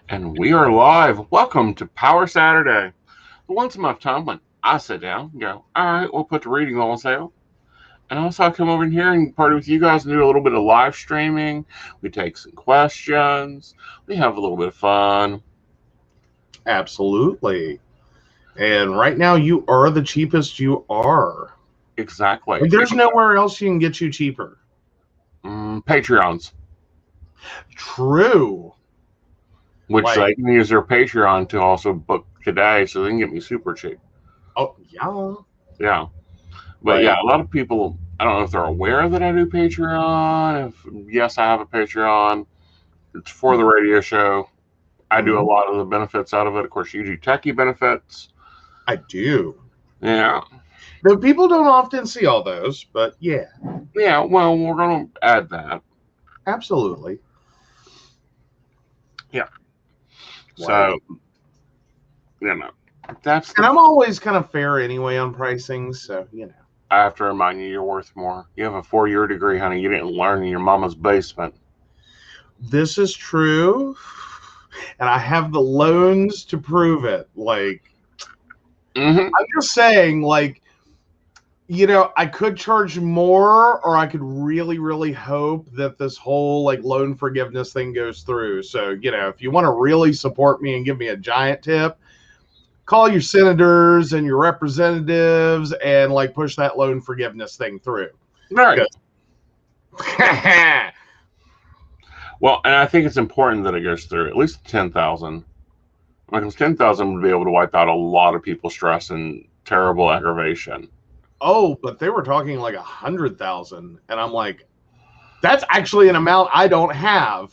And we are live. Welcome to Power Saturday, the once a month time when I sit down and go, all right, we'll put the reading on sale. And also, I come over in here and party with you guys and do a little bit of live streaming. We take some questions. We have a little bit of fun. Absolutely. And right now, you are the cheapest you are. Exactly. Like, there's nowhere else you can get you cheaper. Patreons. True. Which they can use their Patreon to also book today, so they can get me super cheap. Oh, yeah. Yeah. But yeah, a lot of people, I don't know if they're aware that I do Patreon. Yes, I have a Patreon. It's for the radio show. I do a lot of the benefits out of it. Of course, you do techie benefits. I do. Yeah. The people don't often see all those, but yeah. Yeah, well, we're going to add that. Absolutely. Yeah. So, that's... And I'm always kind of fair anyway on pricing, so, I have to remind you, you're worth more. You have a 4-year degree, honey. You didn't learn in your mama's basement. This is true. And I have the loans to prove it. I'm just saying, I could charge more, or I could really, really hope that this whole loan forgiveness thing goes through. So, if you want to really support me and give me a giant tip, call your senators and your representatives and push that loan forgiveness thing through. Right. Well, and I think it's important that it goes through at least 10,000. Because 10,000 would be able to wipe out a lot of people's stress and terrible aggravation. Oh, but they were talking 100,000, and I'm like, that's actually an amount I don't have.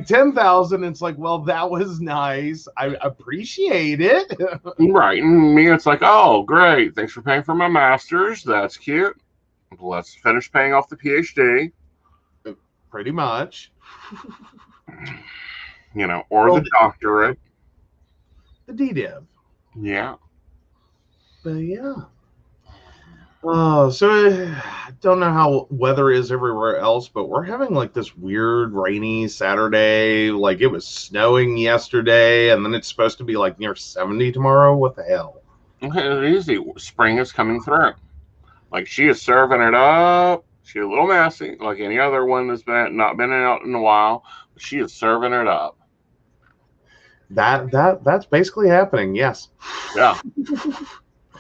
10,000, it's well, that was nice. I appreciate it. Right. And me, it's oh, great. Thanks for paying for my master's. That's cute. Let's finish paying off the PhD. Pretty much. Or the doctorate. The DDiv. Yeah. But yeah. Oh, so I don't know how weather is everywhere else, but we're having this weird rainy Saturday. It was snowing yesterday, and then it's supposed to be near 70 tomorrow. What the hell? Okay, easy. Spring is coming through. She is serving it up. She's a little messy, like any other one that's not been out in a while. But she is serving it up. That's basically happening. Yes. Yeah.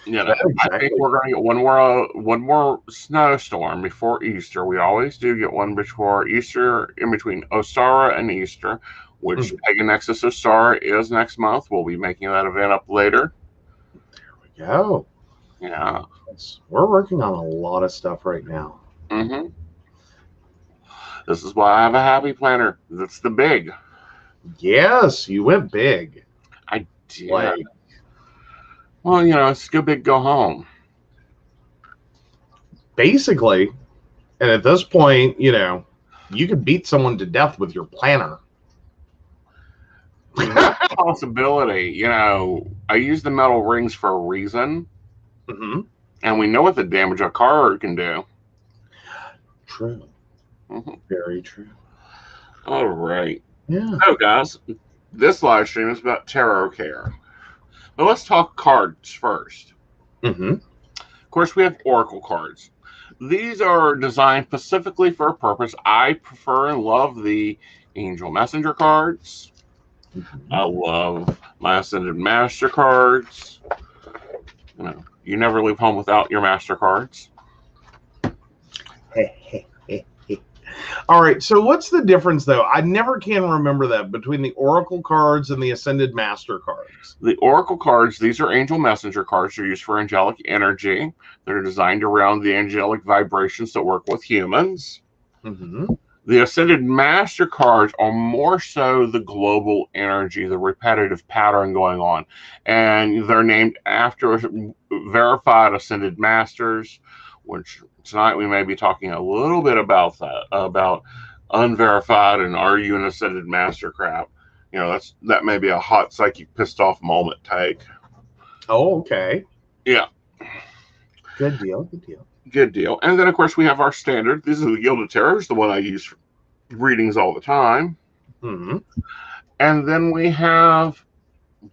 Exactly. I think we're going to get one more snowstorm before Easter. We always do get one before Easter, in between Ostara and Easter, which Pagan Nexus Ostara is next month. We'll be making that event up later. There we go. Yeah. We're working on a lot of stuff right now. This is why I have a happy planner. That's the big. Yes, you went big. I did. Well, it's go big, go home. Basically, and at this point, you could beat someone to death with your planner. Possibility. I use the metal rings for a reason. And we know what the damage a card can do. True. Very true. All right. Yeah. So, guys, this live stream is about tarot care. But let's talk cards first. Of course, we have oracle cards. These are designed specifically for a purpose. I prefer and love the angel messenger cards. I love my ascended master cards. You never leave home without your master cards. All right, so what's the difference, though? I never can remember that between the oracle cards and the ascended master cards. The oracle cards, these are angel messenger cards. They're used for angelic energy. They're designed around the angelic vibrations that work with humans. The ascended master cards are more so the global energy, the repetitive pattern going on. And they're named after verified ascended masters, which tonight we may be talking a little bit about that, about unverified and are you an ascended master crap. That may be a hot psychic pissed off moment take. Oh, okay. Yeah. Good deal. Good deal. And then, of course, we have our standard. This is the Gilded Tarot, the one I use for readings all the time. Mm-hmm. And then we have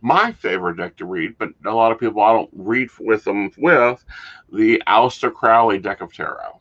my favorite deck to read, but a lot of people I don't read with them with, the Aleister Crowley deck of tarot.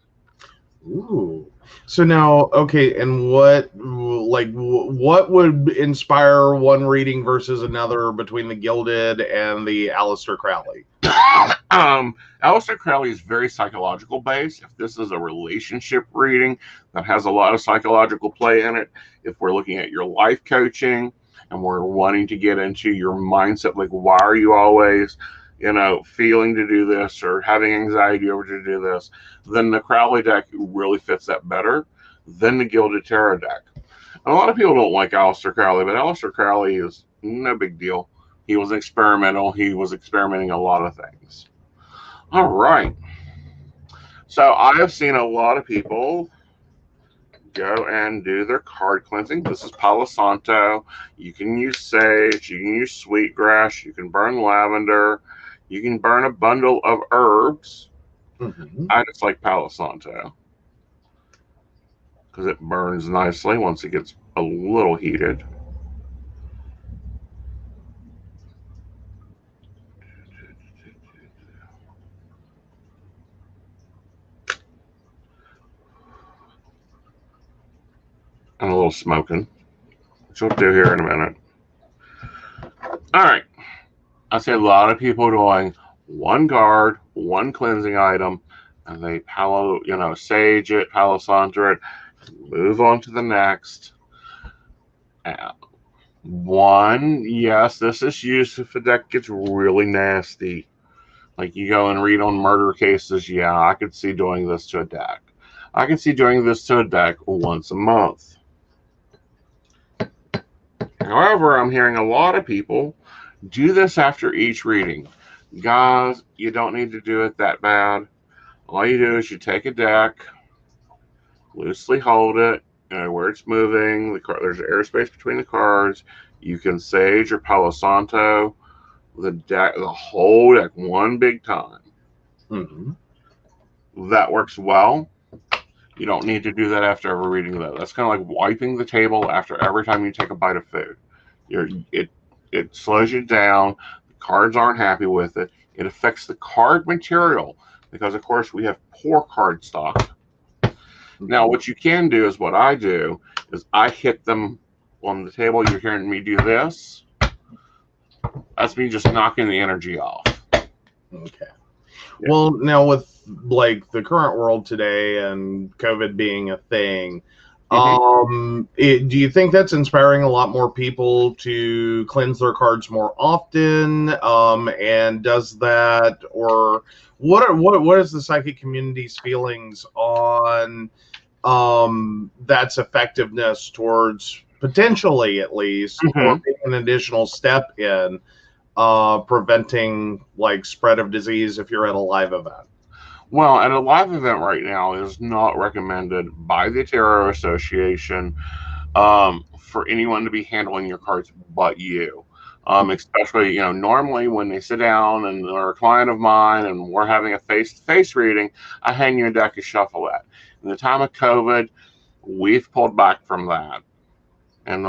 Ooh. So now, okay, and what would inspire one reading versus another between the Gilded and the Aleister Crowley? Aleister Crowley is very psychological based. If this is a relationship reading that has a lot of psychological play in it, if we're looking at your life coaching and we're wanting to get into your mindset, like why are you always, feeling to do this or having anxiety over to do this, then the Crowley deck really fits that better than the Gilded Tarot deck. And a lot of people don't like Aleister Crowley, but Aleister Crowley is no big deal. He was experimental. He was experimenting a lot of things. All right. So I have seen a lot of people go and do their card cleansing. This is Palo Santo. You can use sage. You can use sweetgrass. You can burn lavender. You can burn a bundle of herbs. Mm-hmm. I just like Palo Santo because it burns nicely once it gets a little heated. And a little smoking, which we'll do here in a minute. All right. I see a lot of people doing one card, one cleansing item, and they sage it, Palo Santo it, move on to the next. Yes, this is used if the deck gets really nasty. Like you go and read on murder cases, yeah, I could see doing this to a deck. I can see doing this to a deck once a month. However, I'm hearing a lot of people do this after each reading. Guys, you don't need to do it that bad. All you do is you take a deck, loosely hold it, where it's moving. There's airspace between the cards. You can sage or Palo Santo the whole deck one big time. Mm-hmm. That works well. You don't need to do that after every reading, though. That's kind of like wiping the table after every time you take a bite of food. It slows you down. The cards aren't happy with it. It affects the card material because, of course, we have poor card stock. Now, what you can do is what I do is I hit them on the table. You're hearing me do this. That's me just knocking the energy off. Okay. Yeah. Well, now with like the current world today and COVID being a thing, do you think that's inspiring a lot more people to cleanse their cards more often? And does that, or what is the psychic community's feelings on that's effectiveness towards potentially, at least, or an additional step in preventing like spread of disease if you're at a live event? Well, at a live event right now is not recommended by the Tarot Association for anyone to be handling your cards but you. Especially, normally when they sit down and they're a client of mine and we're having a face-to-face reading, I hang you a deck of shuffleette. In the time of COVID, we've pulled back from that. And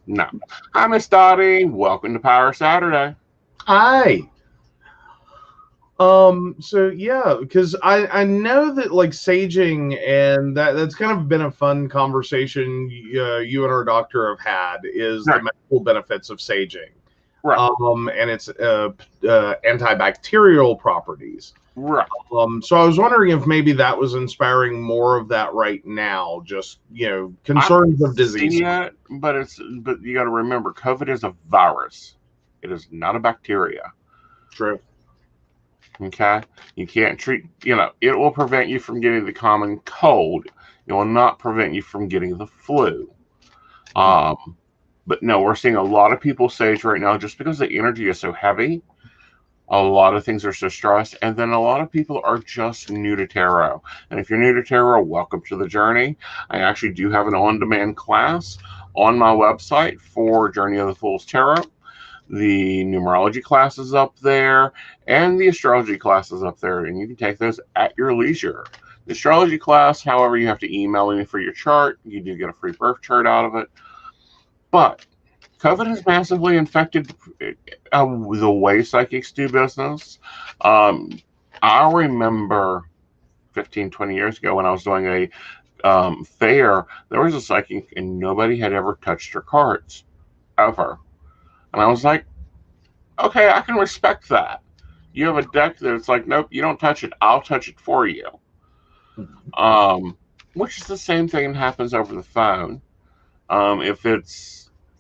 no. Hi, Miss Dottie. Welcome to Power Saturday. Hi. So yeah, because I know that like saging, and that's kind of been a fun conversation you and our doctor have had, is the medical benefits of saging. Right. And its antibacterial properties. Right. So I was wondering if maybe that was inspiring more of that right now, just concerns of disease. But you got to remember, COVID is a virus. It is not a bacteria. True. Okay, you can't treat. It will prevent you from getting the common cold. It will not prevent you from getting the flu. But no, we're seeing a lot of people sage right now just because the energy is so heavy. A lot of things are so stressed, and then a lot of people are just new to tarot. And if you're new to tarot, welcome to the journey. I actually do have an on-demand class on my website for Journey of the Fool's Tarot. The numerology class is up there, and the astrology class is up there, and you can take those at your leisure. The astrology class, however, you have to email me for your chart. You do get a free birth chart out of it. But COVID has massively infected the way psychics do business. I remember 15, 20 years ago when I was doing a fair, there was a psychic and nobody had ever touched her cards, ever. And I was like, okay, I can respect that. You have a deck that's like, nope, you don't touch it. I'll touch it for you. Which is the same thing that happens over the phone.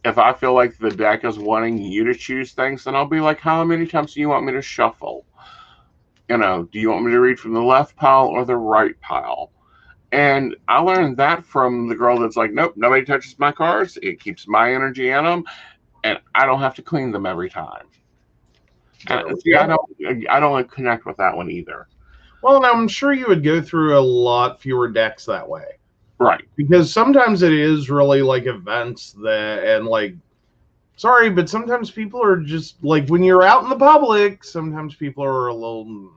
If I feel like the deck is wanting you to choose things, then I'll be like, how many times do you want me to shuffle? Do you want me to read from the left pile or the right pile? And I learned that from the girl that's like, nope, nobody touches my cards. It keeps my energy in them, and I don't have to clean them every time. And see, I don't connect with that one either. Well, and I'm sure you would go through a lot fewer decks that way. Right. Because sometimes it is really like events sorry, but sometimes people are just like, when you're out in the public, sometimes people are a little,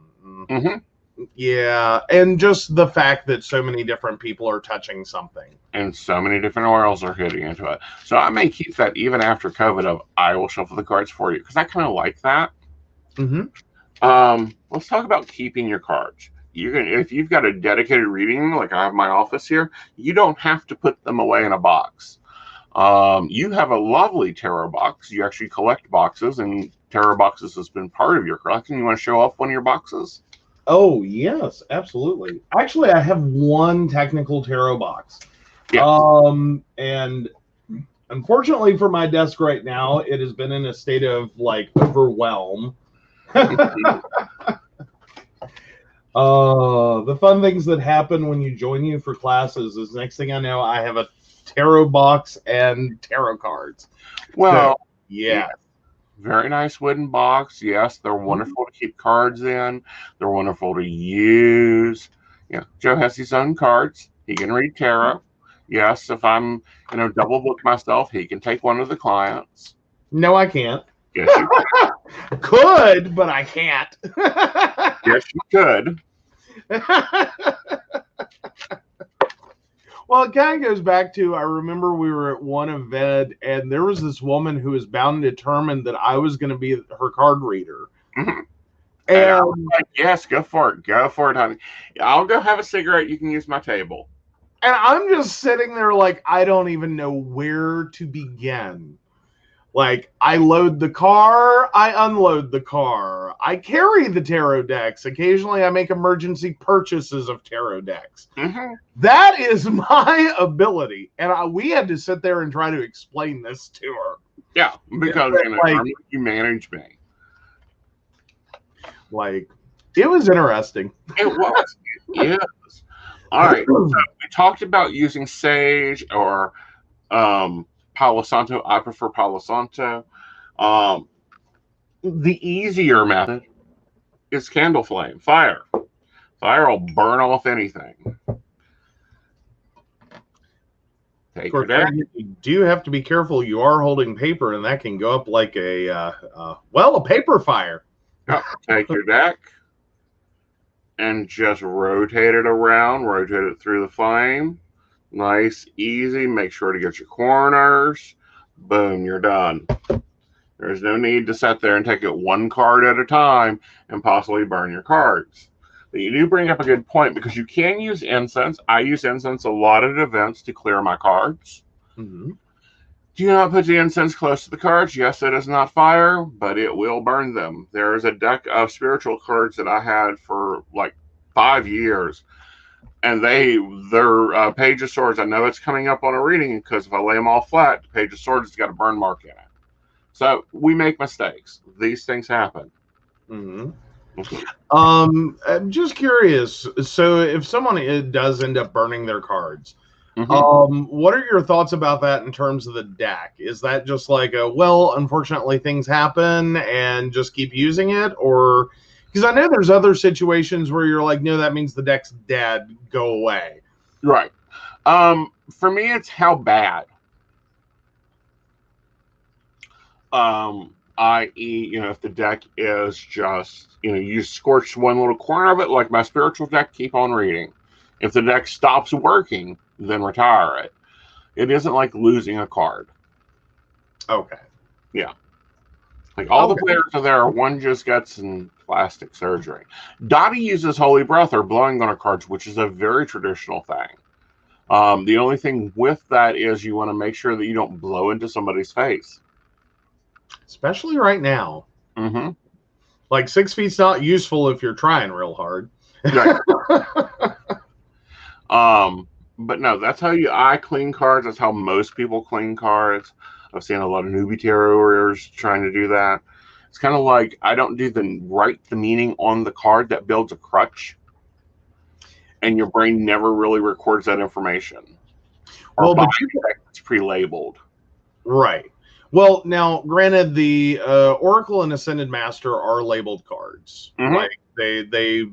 yeah. And just the fact that so many different people are touching something. And so many different oils are hitting into it. So I may keep that even after COVID I will shuffle the cards for you, because I kind of like that. Let's talk about keeping your cards. If you've got a dedicated reading, like I have my office here, you don't have to put them away in a box. You have a lovely tarot box. You actually collect boxes, and tarot boxes has been part of your collection. You want to show off one of your boxes? Oh, yes, absolutely. Actually, I have one technical tarot box. Yes. And unfortunately for my desk right now, it has been in a state of overwhelm. The fun things that happen when you join you for classes is, next thing I know, I have a tarot box and tarot cards. Well, so, yeah. Very nice wooden box. Yes, they're wonderful to keep cards in. They're wonderful to use. Yeah, Joe has his own cards. He can read tarot. Yes, if I'm, double book myself, he can take one of the clients. No, I can't. Yes, you can. Could, but I can't. Yes, you could. Well, it kind of goes back to, I remember we were at one event, and there was this woman who was bound and determined that I was going to be her card reader. And I was like, yes, go for it. Go for it, honey. I'll go have a cigarette. You can use my table. And I'm just sitting there like, I don't even know where to begin. Like, I load the car, I unload the car. I carry the tarot decks. Occasionally, I make emergency purchases of tarot decks. That is my ability. And we had to sit there and try to explain this to her. Yeah, because you manage me. It was interesting. It was. Yes. All right. So we talked about using sage or Palo Santo. I prefer Palo Santo. The easier method is candle flame, fire. Fire will burn off anything. Take your deck. You do have to be careful. You are holding paper, and that can go up like a paper fire. Take your deck and just rotate it around, rotate it through the flame. Nice, easy. Make sure to get your corners. Boom, you're done. There's no need to sit there and take it one card at a time and possibly burn your cards. But you do bring up a good point, because you can use incense. I use incense a lot at events to clear my cards. Do you not put the incense close to the cards? Yes, it is not fire, but it will burn them. There is a deck of spiritual cards that I had for like 5 years. And they're Page of Swords. I know it's coming up on a reading, because if I lay them all flat, the Page of Swords has got a burn mark in it. So we make mistakes. These things happen. I'm just curious. So if someone does end up burning their cards, what are your thoughts about that in terms of the deck? Is that just like unfortunately things happen and just keep using it? Or, because I know there's other situations where you're like, no, that means the deck's dead, go away. Right. For me, it's how bad. I.e., if the deck is just, you scorched one little corner of it, like my spiritual deck, keep on reading. If the deck stops working, then retire it. It isn't like losing a card. Okay. Yeah. Like all the players are there. One just got some plastic surgery. Dottie uses Holy Breath or blowing on her cards, which is a very traditional thing. The only thing with that is you want to make sure that you don't blow into somebody's face. Especially right now. Mm-hmm. Like 6 feet's not useful if you're trying real hard. Right. But no, that's how I clean cards. That's how most people clean cards. I've seen a lot of newbie taroters trying to do that. It's kind of like I don't do write the meaning on the card that builds a crutch, and your brain never really records that information. Or Well, but it's pre-labeled. Right. Well, now, granted, the Oracle and Ascended Master are labeled cards. Mm-hmm. Like they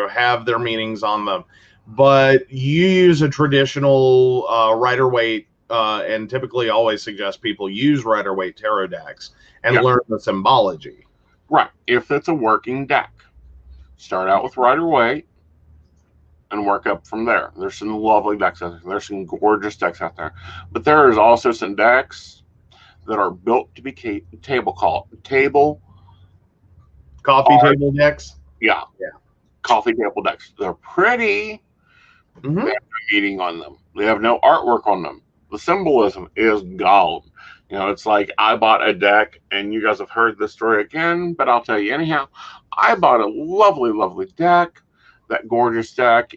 have their meanings on them, but you use a traditional Rider-Waite, and typically always suggest people use Rider-Waite tarot decks and learn the symbology. Right. If it's a working deck, start out with Rider-Waite and work up from there. There's some lovely decks out there. There's some gorgeous decks out there, but there is also some decks that are built to be coffee table decks. Yeah. Coffee table decks. They're pretty. Mm-hmm. They have no meaning on them. They have no artwork on them. The symbolism is gone. It's like I bought a deck, and you guys have heard this story again, but I'll tell you anyhow. I bought a lovely, lovely deck. That gorgeous deck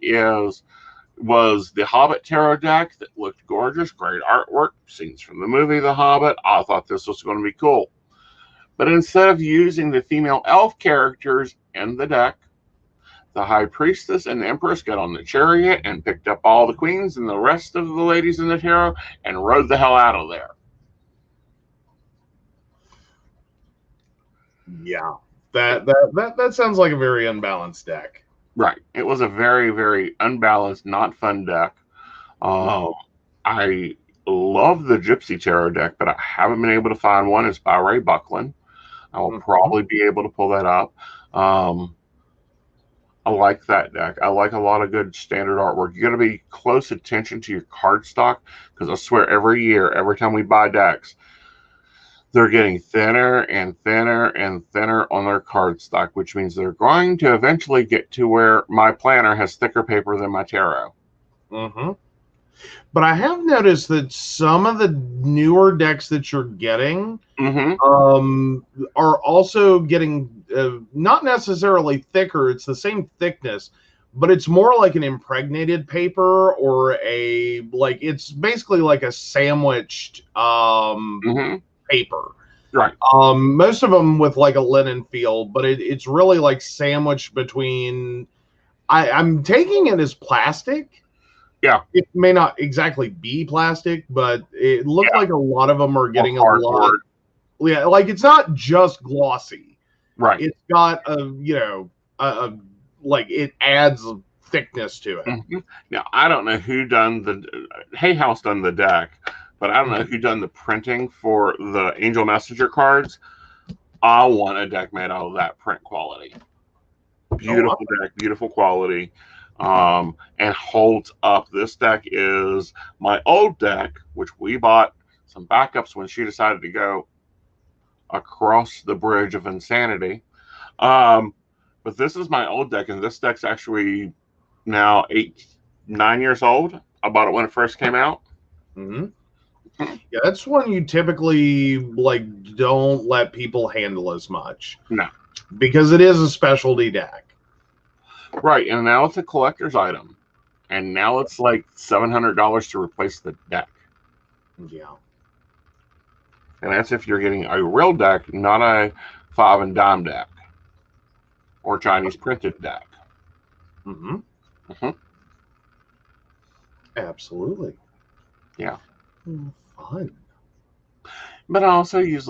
was the Hobbit tarot deck that looked gorgeous, great artwork, scenes from the movie The Hobbit. I thought this was going to be cool. But instead of using the female elf characters in the deck, the High Priestess and the Empress got on the chariot and picked up all the queens and the rest of the ladies in the tarot and rode the hell out of there. Yeah. That sounds like a very unbalanced deck. Right. It was a very, very unbalanced, not fun deck. I love the Gypsy Tarot deck, but I haven't been able to find one. It's by Ray Buckland. I will probably be able to pull that up. I like that deck. I like a lot of good standard artwork. You got to be close attention to your card stock, because I swear every year, every time we buy decks, they're getting thinner and thinner and thinner on their card stock, which means they're going to eventually get to where my planner has thicker paper than my tarot. Mm-hmm. But I have noticed that some of the newer decks that you're getting are also getting not necessarily thicker. It's the same thickness, but it's more like an impregnated paper, or it's basically like a sandwiched paper. Right. Most of them with like a linen feel, but it's really like sandwiched between. I'm taking it as plastic. Yeah. It may not exactly be plastic, but it looks like a lot of them are getting a lot. Yeah, like it's not just glossy. Right. It's got it adds thickness to it. Mm-hmm. Now, I don't know who done Hay House done the deck, but I don't know who done the printing for the Angel Messenger cards. I want a deck made out of that print quality. Beautiful deck, beautiful quality. And holds up. This deck is my old deck, which we bought some backups when she decided to go across the bridge of insanity. But this is my old deck, and this deck's actually now 9 years old. I bought it when it first came out. Mm-hmm. Yeah, that's one you typically don't let people handle as much. No, because it is a specialty deck. Right, and now it's a collector's item. And now it's like $700 to replace the deck. Yeah. And that's if you're getting a real deck, not a 5 and dime deck. Or Chinese printed deck. Mm-hmm. Mm-hmm. Absolutely. Yeah. Fun. But I also use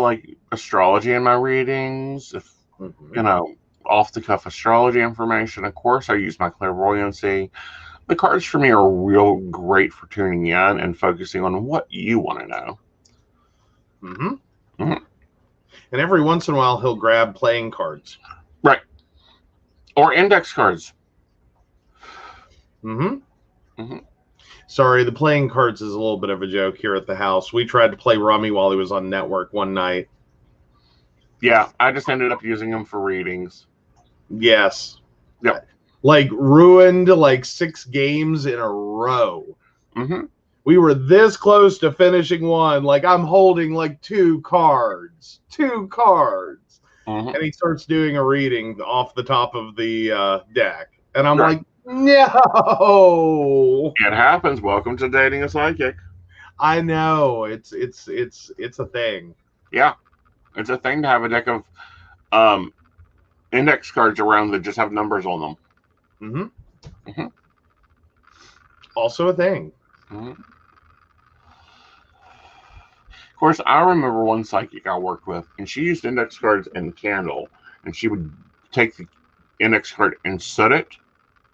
astrology in my readings. If off the cuff astrology information. Of course, I use my clairvoyancy. The cards for me are real great for tuning in and focusing on what you want to know. Mm-hmm. Mm-hmm. And every once in a while, he'll grab playing cards. Right. Or index cards. Mm-hmm. Mm-hmm. Sorry, the playing cards is a little bit of a joke here at the house. We tried to play Rummy while he was on network one night. Yeah, I just ended up using them for readings. Yes. Yep. Like ruined like 6 games in a row. Mm-hmm. We were this close to finishing one. Like I'm holding like 2 cards. 2 cards. Mm-hmm. And he starts doing a reading off the top of the deck. And I'm Right. like, no. It happens. Welcome to dating a psychic. I know. It's a thing. Yeah. It's a thing to have a deck of index cards around that just have numbers on them. Mm-hmm. Mm-hmm. Also a thing. Mm-hmm. Of course, I remember one psychic I worked with, and she used index cards and candle, and she would take the index card and soot it,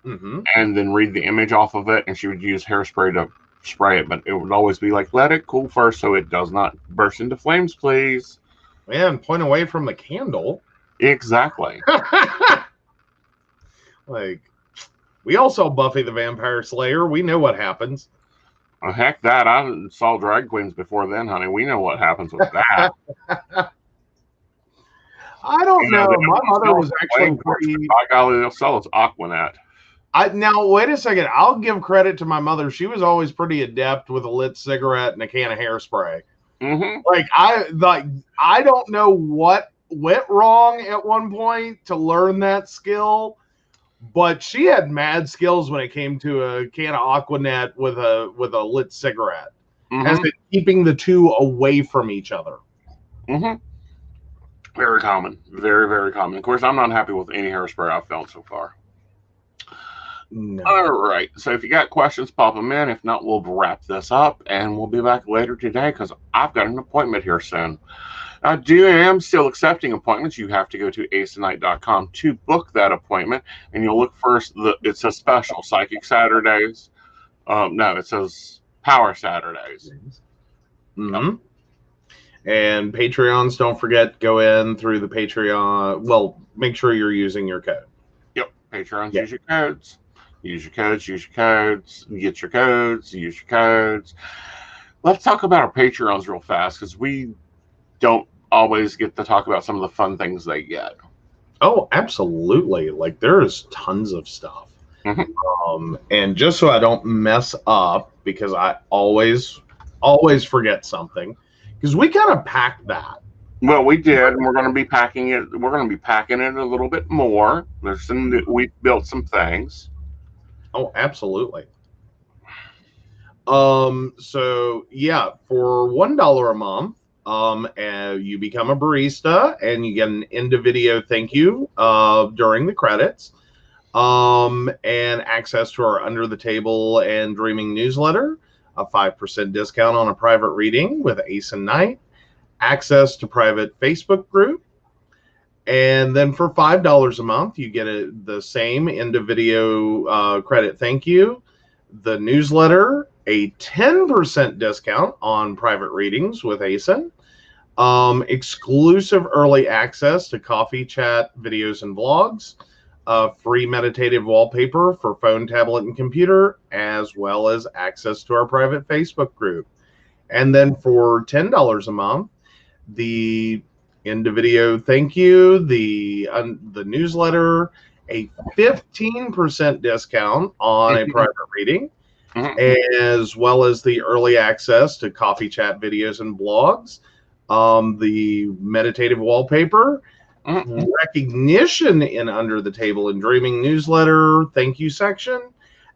and then read the image off of it, and she would use hairspray to spray it, but it would always be like, let it cool first so it does not burst into flames, please. Man, point away from the candle. Exactly. Like, we all saw Buffy the Vampire Slayer. We know what happens. Well, heck that. I saw drag queens before then, honey. We know what happens with that. I don't know. My mother was actually pretty... By golly, they'll sell us Aquanet. Now, wait a second. I'll give credit to my mother. She was always pretty adept with a lit cigarette and a can of hairspray. Mm-hmm. I don't know what went wrong at one point to learn that skill, but she had mad skills when it came to a can of Aquanet with a lit cigarette, as in keeping the two away from each other. Mm-hmm. Very common. Very, very common. Of course, I'm not happy with any hairspray I've found so far. No. All right. So if you got questions, pop them in. If not, we'll wrap this up, and we'll be back later today because I've got an appointment here soon. I am still accepting appointments. You have to go to aesonite.com to book that appointment, and you'll look first. It says special Psychic Saturdays. No, it says Power Saturdays. Mm-hmm. And Patreons, don't forget, go in through the Patreon. Well, make sure you're using your code. Yep. Patreons, use your codes. Use your codes, use your codes, get your codes, use your codes. Let's talk about our Patreons real fast because we don't always get to talk about some of the fun things they get. Oh, absolutely. Like there's tons of stuff. Mm-hmm. And just so I don't mess up, because I always forget something, because we kind of packed that. Well, we did, and we're going to be packing it. We're going to be packing it a little bit more. We built some things. Oh, absolutely. So yeah, for $1 a month, you become a barista and you get an end of video thank you during the credits, and access to our Under the Table and Dreaming newsletter, a 5% discount on a private reading with Aeson Night, access to private Facebook group. And then for $5 a month, you get the same end of video credit thank you, the newsletter, a 10% discount on private readings with Aeson, exclusive early access to coffee chat, videos, and vlogs, free meditative wallpaper for phone, tablet, and computer, as well as access to our private Facebook group. And then for $10 a month, the end of video thank you, the newsletter, a 15% discount on a private reading, as well as the early access to coffee chat videos and blogs, the meditative wallpaper, recognition in Under the Table and Dreaming newsletter thank you section,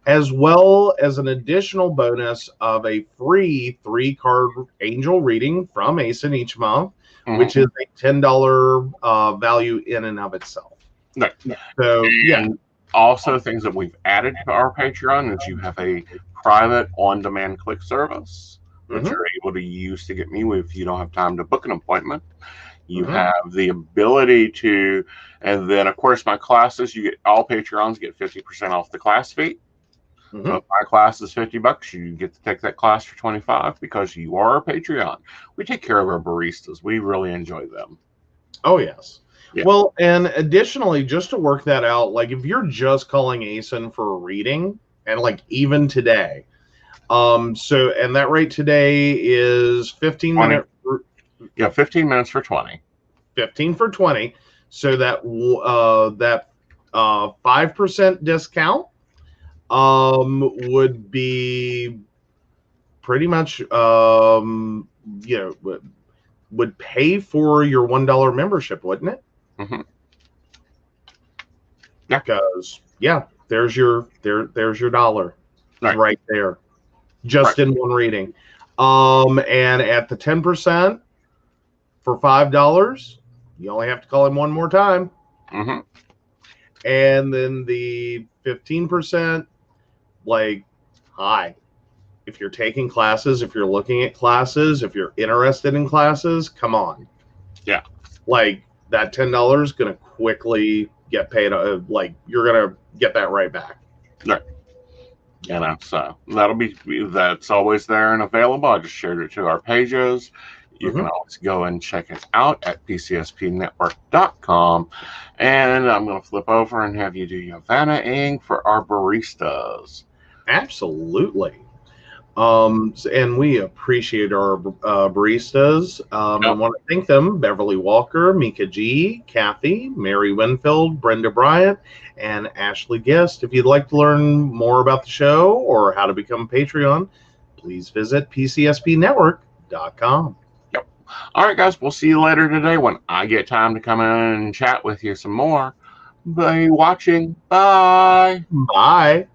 as well as an additional bonus of a free 3-card angel reading from Aeson each month, which is a $10 value in and of itself. Right. So, yeah. Also, things that we've added to our Patreon is you have a private on-demand click service that you're able to use to get me if you don't have time to book an appointment. You have the ability to, and then, of course, my classes, you get all Patreons get 50% off the class fee. If my class is $50, you get to take that class for $25 because you are a Patreon. We take care of our baristas. We really enjoy them. Oh, yes. Yeah. Well, and additionally, just to work that out, like if you're just calling Aeson for a reading, and like even today, So, and that rate today is 15 20. minutes. Yeah, 15 minutes for 20. 15 for 20. So that 5% discount would be pretty much would pay for your $1 membership, wouldn't it? Mm-hmm. Yeah. Because there's your dollar right there, just in one reading. And at the 10% for $5, you only have to call him one more time. Mm-hmm. And then the 15%, like, hi. If you're taking classes, if you're looking at classes, if you're interested in classes, come on. Yeah. Like, that $10 is going to quickly get paid. Like, you're going to get that right back. Right. You know, so that's always there and available. I just shared it to our pages. You can always go and check it out at pcspnetwork.com. And I'm going to flip over and have you do your Vanna-ing for our baristas. Absolutely. And we appreciate our baristas. I want to thank them: Beverly Walker, Mika G, Kathy, Mary Winfield, Brenda Bryant, and Ashley Guest. If you'd like to learn more about the show or how to become a Patreon, please visit pcspnetwork.com. Yep. All right, guys, we'll see you later today when I get time to come in and chat with you some more. Bye watching. Bye. Bye.